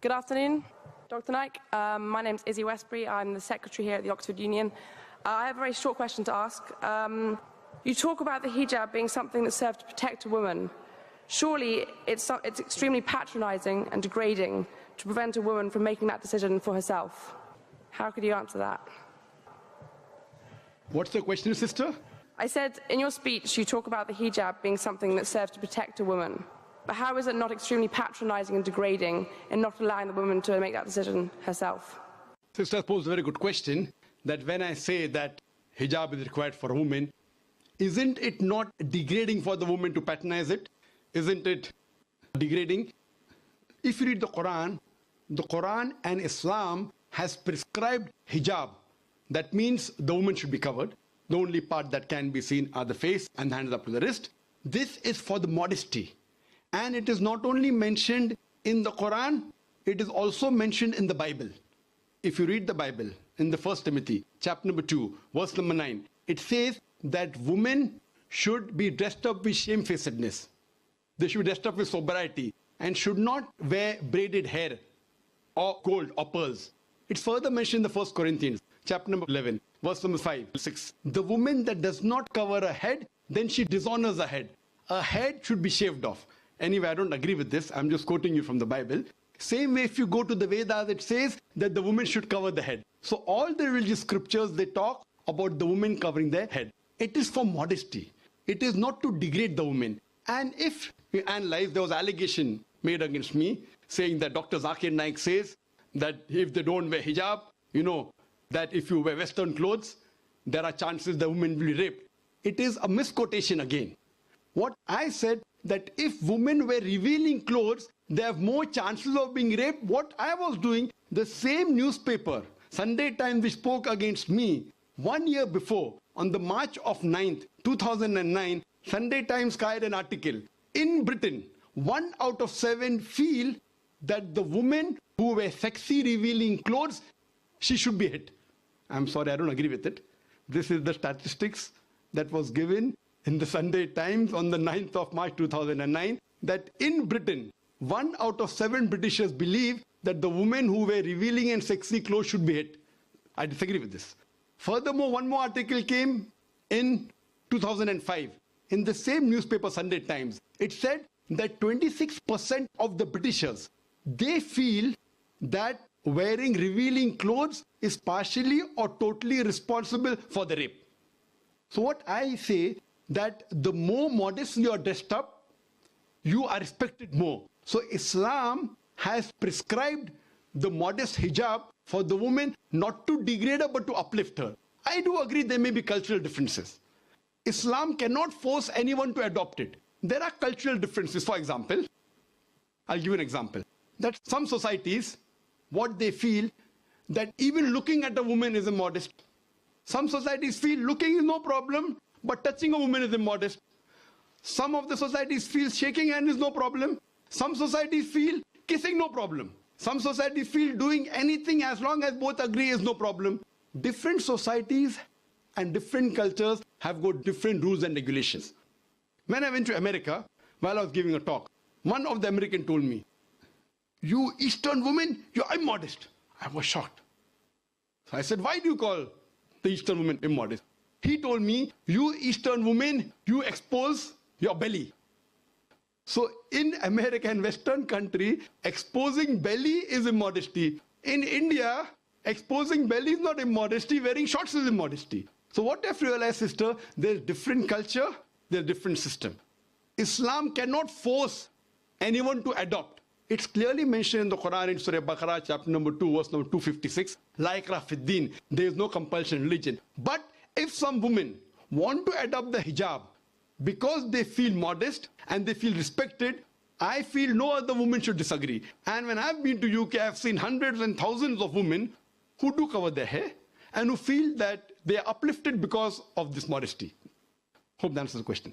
Good afternoon, Dr. Naik. My name is Izzy Westbury. I'm the secretary here at the Oxford Union. I have a very short question to ask. You talk about the hijab being something that serves to protect a woman. Surely it's extremely patronising and degrading to prevent a woman from making that decision for herself. How could you answer that? What's the question, sister? I said, in your speech, you talk about the hijab being something that serves to protect a woman. But how is it not extremely patronising and degrading in not allowing the woman to make that decision herself? Sister posed a very good question, that when I say that hijab is required for a woman, isn't it not degrading for the woman to patronize it? Isn't it degrading? If you read the Quran and Islam has prescribed hijab. That means the woman should be covered. The only part that can be seen are the face and the hands up to the wrist. This is for the modesty. And it is not only mentioned in the Quran, it is also mentioned in the Bible. If you read the Bible in the 1 Timothy, chapter number 2, verse number 9, it says that women should be dressed up with shamefacedness. They should be dressed up with sobriety and should not wear braided hair or gold or pearls. It's further mentioned in the 1 Corinthians, chapter number 11, verse number 5, 6. The woman that does not cover her head, then she dishonors her head. Her head should be shaved off. Anyway, I don't agree with this. I'm just quoting you from the Bible. Same way, if you go to the Vedas, it says that the woman should cover the head. So all the religious scriptures, they talk about the woman covering their head. It is for modesty. It is not to degrade the woman. And if we analyze, there was allegation made against me saying that Dr. Naik says that if they don't wear hijab, that if you wear Western clothes, there are chances the woman will be raped. It is a misquotation again. What I said, that if women wear revealing clothes, they have more chances of being raped. What I was doing, the same newspaper, Sunday Times, which spoke against me 1 year before, on the March of 9th, 2009, Sunday Times carried an article. In Britain, 1 out of 7 feel that the women who wear sexy revealing clothes, she should be hit. I'm sorry, I don't agree with it. This is the statistics that was given in the Sunday Times on the 9th of March 2009, that in Britain, 1 out of 7 Britishers believe that the women who wear revealing and sexy clothes should be hit. I disagree with this. Furthermore, one more article came in 2005 in the same newspaper, Sunday Times. It said that 26% of the Britishers, they feel that wearing revealing clothes is partially or totally responsible for the rape. So what I say, that the more modest you are dressed up, you are respected more. So Islam has prescribed the modest hijab for the woman, not to degrade her but to uplift her. I do agree there may be cultural differences. Islam cannot force anyone to adopt it. There are cultural differences. For example, I'll give you an example. That some societies, what they feel, that even looking at a woman is immodest. Some societies feel looking is no problem, but touching a woman is immodest. Some of the societies feel shaking hand is no problem. Some societies feel kissing no problem. Some societies feel doing anything as long as both agree is no problem. Different societies and different cultures have got different rules and regulations. When I went to America, while I was giving a talk, one of the Americans told me, "You Eastern women, you're immodest." I was shocked. So I said, "Why do you call the Eastern woman immodest?" He told me, "You Eastern women, you expose your belly." So in America and Western country, exposing belly is immodesty. In India, exposing belly is not immodesty, wearing shorts is immodesty. So what I've realized, sister, there's different culture, there's different system. Islam cannot force anyone to adopt. It's clearly mentioned in the Quran in Surah Baqarah, chapter number 2, verse number 256, La ikraha fid din, there is no compulsion in religion. But if some women want to adopt the hijab because they feel modest and they feel respected, I feel no other woman should disagree. And when I've been to UK, I've seen hundreds and thousands of women who do cover their hair and who feel that they are uplifted because of this modesty. Hope that answers the question.